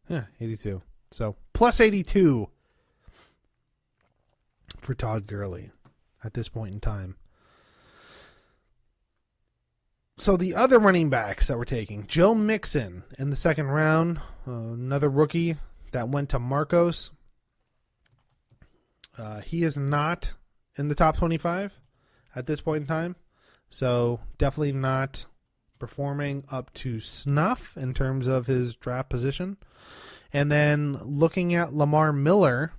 Yeah, 82. So, plus 82 for Todd Gurley at this point in time. So the other running backs that we're taking, Joe Mixon in the second round, another rookie that went to Marcos. He is not in the top 25 at this point in time. So definitely not performing up to snuff in terms of his draft position. And then looking at Lamar Miller.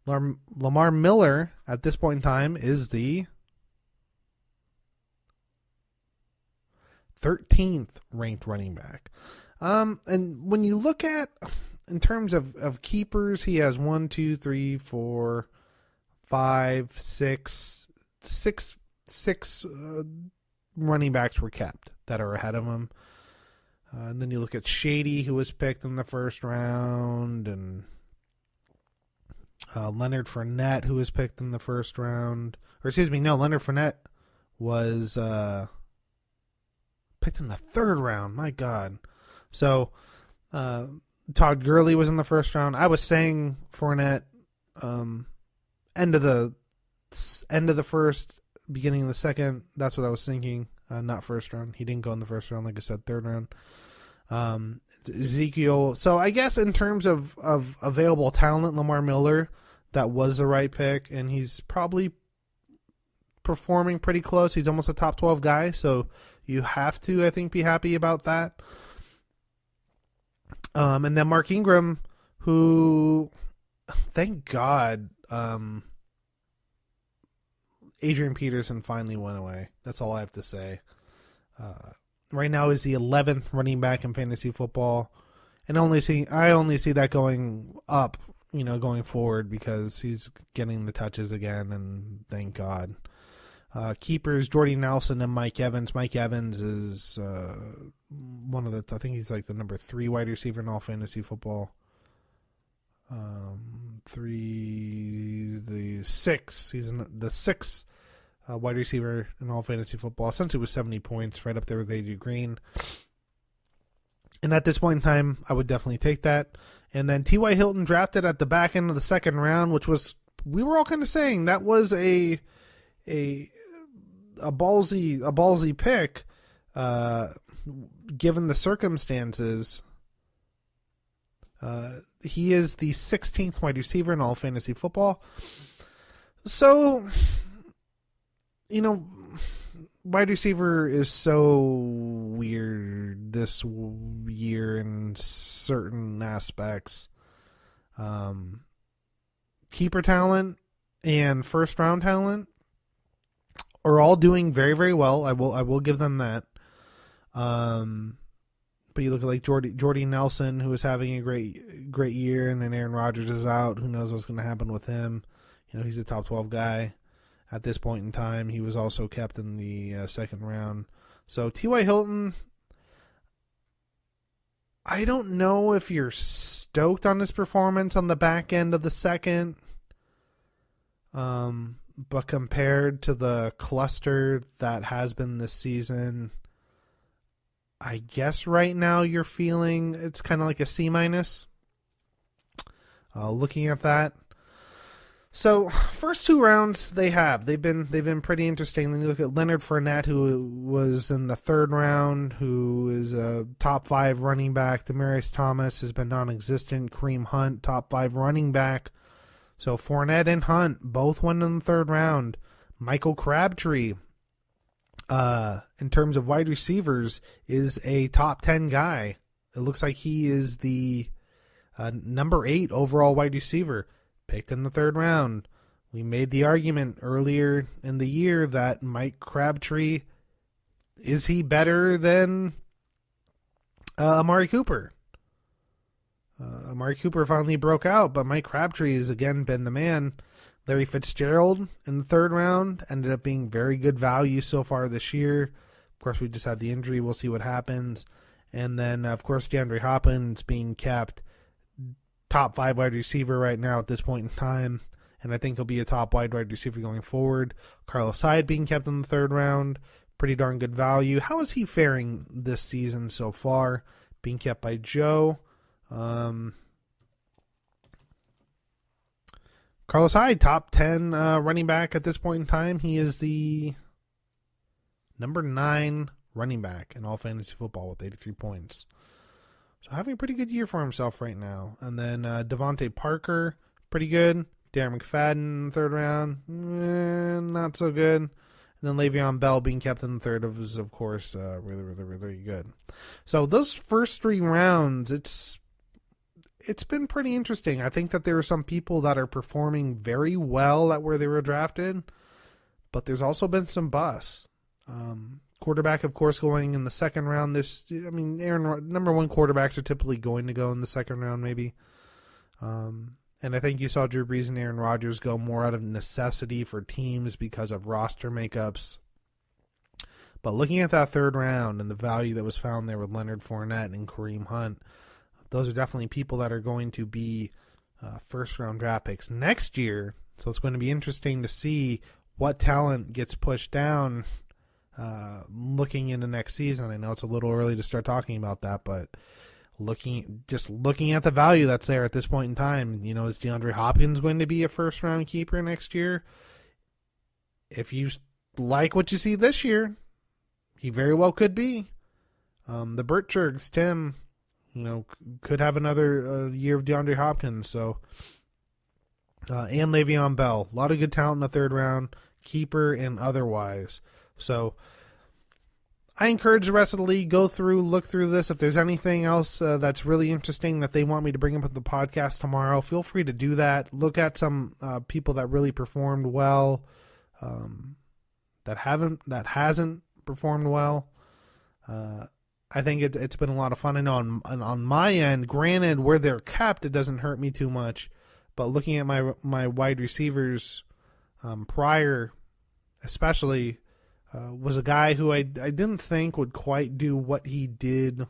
Lamar Miller at this point in time is the 13th ranked running back. And when you look at, in terms of keepers, he has 1, 2, 3, 4, 5, 6 running backs were kept that are ahead of him. And then you look at Shady, who was picked in the first round, and Leonard Fournette, who was picked in the first round. Leonard Fournette was picked in the third round. My God. So, Todd Gurley was in the first round. I was saying Fournette, end of the first, beginning of the second. That's what I was thinking. Not first round. He didn't go in the first round, like I said, third round. Ezekiel. So I guess in terms of available talent, Lamar Miller, that was the right pick, and he's probably performing pretty close. He's almost a top 12 guy, so you have to, I think, be happy about that. And then Mark Ingram, who, thank God, Adrian Peterson finally went away. That's all I have to say. Right now is the 11th running back in fantasy football, and I only see that going up, going forward, because he's getting the touches again, and thank God. Keepers, Jordy Nelson and Mike Evans. Mike Evans is one of the, I think he's like the number 3 wide receiver in all fantasy football. The 6. He's the 6th wide receiver in all fantasy football. Essentially with 70 points, right up there with A.J. Green. And at this point in time, I would definitely take that. And then T.Y. Hilton drafted at the back end of the second round, which was, we were all kind of saying that was a ballsy pick, given the circumstances. He is the 16th wide receiver in all fantasy football. So, wide receiver is so weird this year in certain aspects. Keeper talent and first round talent are all doing very, very well. I will give them that. But you look at like Jordy Nelson, who is having a great year, and then Aaron Rodgers is out. Who knows what's going to happen with him? He's a top 12 guy at this point in time. He was also kept in the second round. So T.Y. Hilton, I don't know if you're stoked on his performance on the back end of the second. But compared to the cluster that has been this season, I guess right now you're feeling it's kind of like a C-. Looking at that. So first 2 rounds they've been pretty interesting. Then you look at Leonard Fournette, who was in the 3rd round, who is a top 5 running back. Demaryius Thomas has been non-existent. Kareem Hunt, top 5 running back. So Fournette and Hunt both went in the 3rd round. Michael Crabtree, in terms of wide receivers, is a top 10 guy. It looks like he is the number 8 overall wide receiver, picked in the 3rd round. We made the argument earlier in the year that Mike Crabtree, is he better than Amari Cooper? Amari Cooper finally broke out, but Mike Crabtree has again been the man. Larry Fitzgerald in the 3rd round ended up being very good value so far this year. Of course, we just had the injury. We'll see what happens. And then, of course, DeAndre Hopkins being kept top 5 wide receiver right now at this point in time. And I think he'll be a top wide receiver going forward. Carlos Hyde being kept in the 3rd round. Pretty darn good value. How is he faring this season so far? Being kept by Joe. Carlos Hyde, top 10 running back at this point in time. He is the number 9 running back in all fantasy football with 83 points. So having a pretty good year for himself right now. And then Devontae Parker, pretty good. Darren McFadden, 3rd round, not so good. And then Le'Veon Bell being kept in the 3rd is, of course, really good. So those first 3 rounds, it's been pretty interesting. I think that there are some people that are performing very well at where they were drafted, but there's also been some busts. Quarterback, of course, going in the 2nd round. Number 1 quarterbacks are typically going to go in the 2nd round, maybe. And I think you saw Drew Brees and Aaron Rodgers go more out of necessity for teams because of roster makeups. But looking at that 3rd round and the value that was found there with Leonard Fournette and Kareem Hunt, those are definitely people that are going to be 1st-round draft picks next year. So it's going to be interesting to see what talent gets pushed down looking into next season. I know it's a little early to start talking about that, but looking at the value that's there at this point in time, is DeAndre Hopkins going to be a 1st-round keeper next year? If you like what you see this year, he very well could be. The Bertchergs, Tim, could have another year of DeAndre Hopkins. So, and Le'Veon Bell, a lot of good talent in the 3rd round, keeper and otherwise. So, I encourage the rest of the league, look through this. If there's anything else that's really interesting that they want me to bring up at the podcast tomorrow, feel free to do that. Look at some people that really performed well, that hasn't performed well. I think it's been a lot of fun. I know on my end, granted, where they're kept, it doesn't hurt me too much. But looking at my wide receivers prior, especially, was a guy who I didn't think would quite do what he did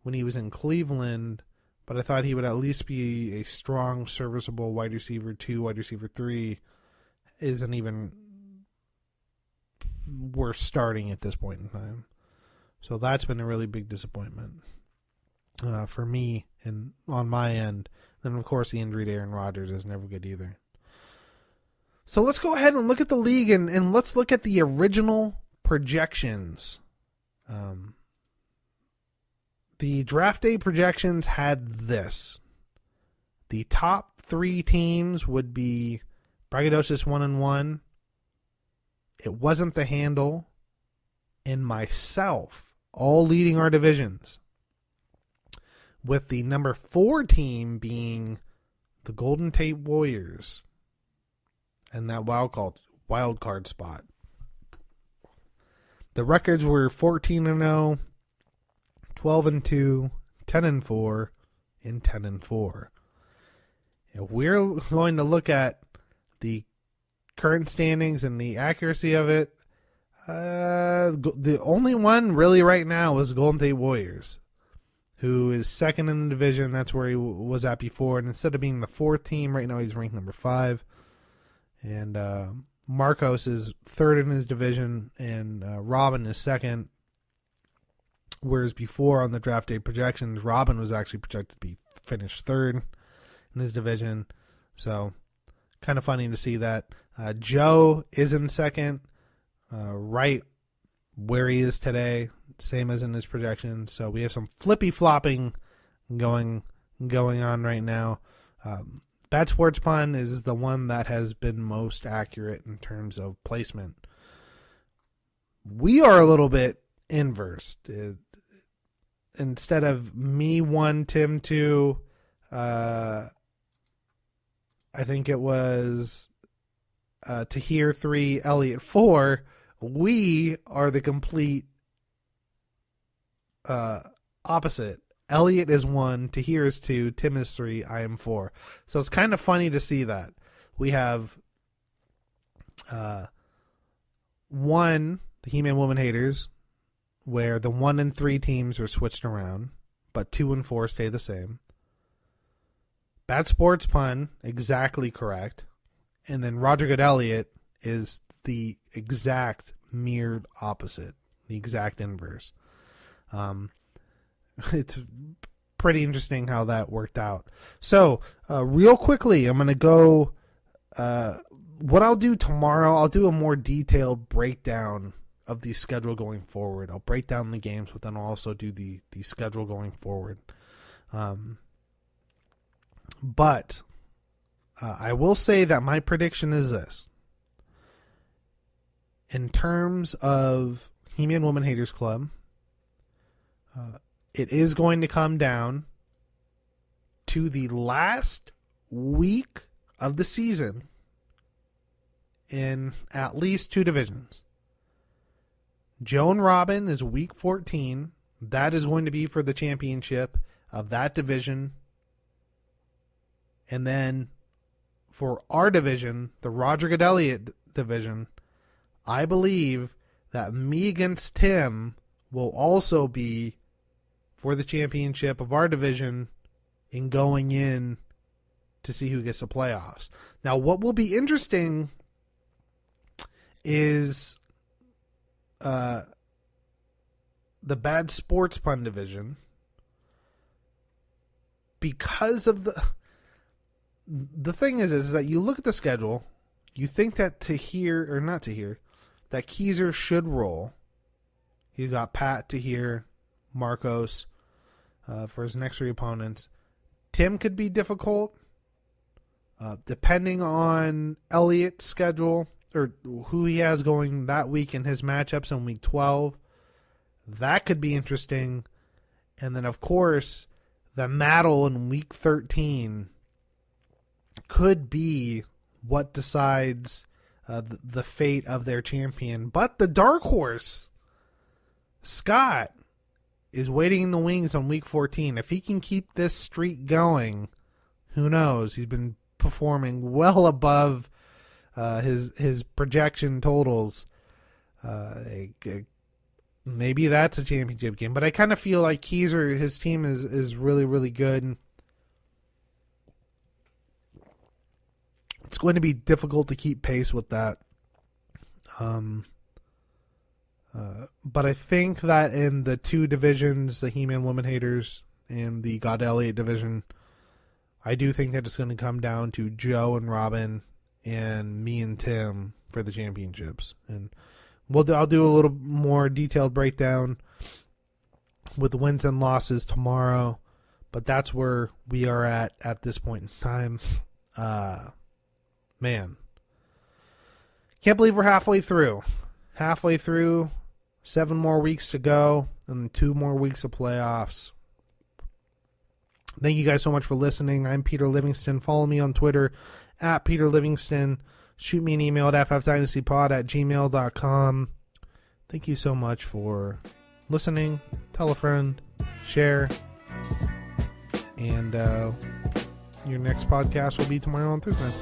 when he was in Cleveland, but I thought he would at least be a strong, serviceable wide receiver 2, wide receiver 3. Isn't even worth starting at this point in time. So that's been a really big disappointment for me and on my end. Then, of course, the injury to Aaron Rodgers is never good either. So let's go ahead and look at the league and let's look at the original projections. The draft day projections had this. The top 3 teams would be Braggadocious 1-1. It wasn't the handle. And myself, all leading our divisions. With the number 4 team being the Golden Tate Warriors. And that wild card spot. The records were 14-0, 12-2, 10-4, and 10-4. If we're going to look at the current standings and the accuracy of it, the only one really right now is Golden Tate Warriors, who is 2nd in the division. That's where he was at before. And instead of being the 4th team, right now he's ranked number 5. And Marcos is 3rd in his division, and Robin is 2nd. Whereas before on the draft day projections, Robin was actually projected to be finished 3rd in his division. So kind of funny to see that. Joe is in second, right where he is today, same as in his projection. So we have some flippy flopping going on right now. Bad Sports Pun is the one that has been most accurate in terms of placement. We are a little bit inverse. Instead of me 1, Tim 2, I think it was Tahir 3, Elliot 4. We are the complete opposite. Elliot is 1, Tahir is 2, Tim is 3, I am 4. So it's kind of funny to see that. We have 1, the He-Man Woman Haters, where the 1 and 3 teams are switched around, but 2 and 4 stay the same. Bad Sports Pun, exactly correct. And then Roger Good Elliott is the exact mirrored opposite, the exact inverse. It's pretty interesting how that worked out. So, real quickly, I'm going to go, what I'll do tomorrow, I'll do a more detailed breakdown of the schedule going forward. I'll break down the games, but then I'll also do the schedule going forward. But I will say that my prediction is this. In terms of He-Man Woman Haters Club, it is going to come down to the last week of the season in at least 2 divisions. Joe and Robin is week 14. That is going to be for the championship of that division. And then for our division, the Roger Good Elliott division, I believe that me against Tim will also be for the championship of our division in going in to see who gets the playoffs. Now, what will be interesting is the Bad Sports Pun division, because of the thing is that you look at the schedule, you think that that Keezer should roll. He's got Pat, Tahir, Marcos for his next 3 opponents. Tim could be difficult, depending on Elliot's schedule or who he has going that week in his matchups in week 12. That could be interesting. And then, of course, the Maddle in week 13 could be what decides the fate of their champion. But the dark horse, Scott, is waiting in the wings on week 14. If he can keep this streak going, who knows? He's been performing well above his projection totals. Maybe that's a championship game. But I kind of feel like Keezer, his team is really, really good. It's going to be difficult to keep pace with that. But I think that in the 2 divisions, the He-Man Woman Haters and the God Elliott division, I do think that it's going to come down to Joe and Robin and me and Tim for the championships. And I'll do a little more detailed breakdown with the wins and losses tomorrow. But that's where we are at this point in time. Man. Can't believe we're halfway through. 7 more weeks to go, and 2 more weeks of playoffs. Thank you guys so much for listening. I'm Peter Livingston. Follow me on Twitter at Peter Livingston. Shoot me an email at ffdynastypod@gmail.com. Thank you so much for listening. Tell a friend. Share. And your next podcast will be tomorrow on Thursday.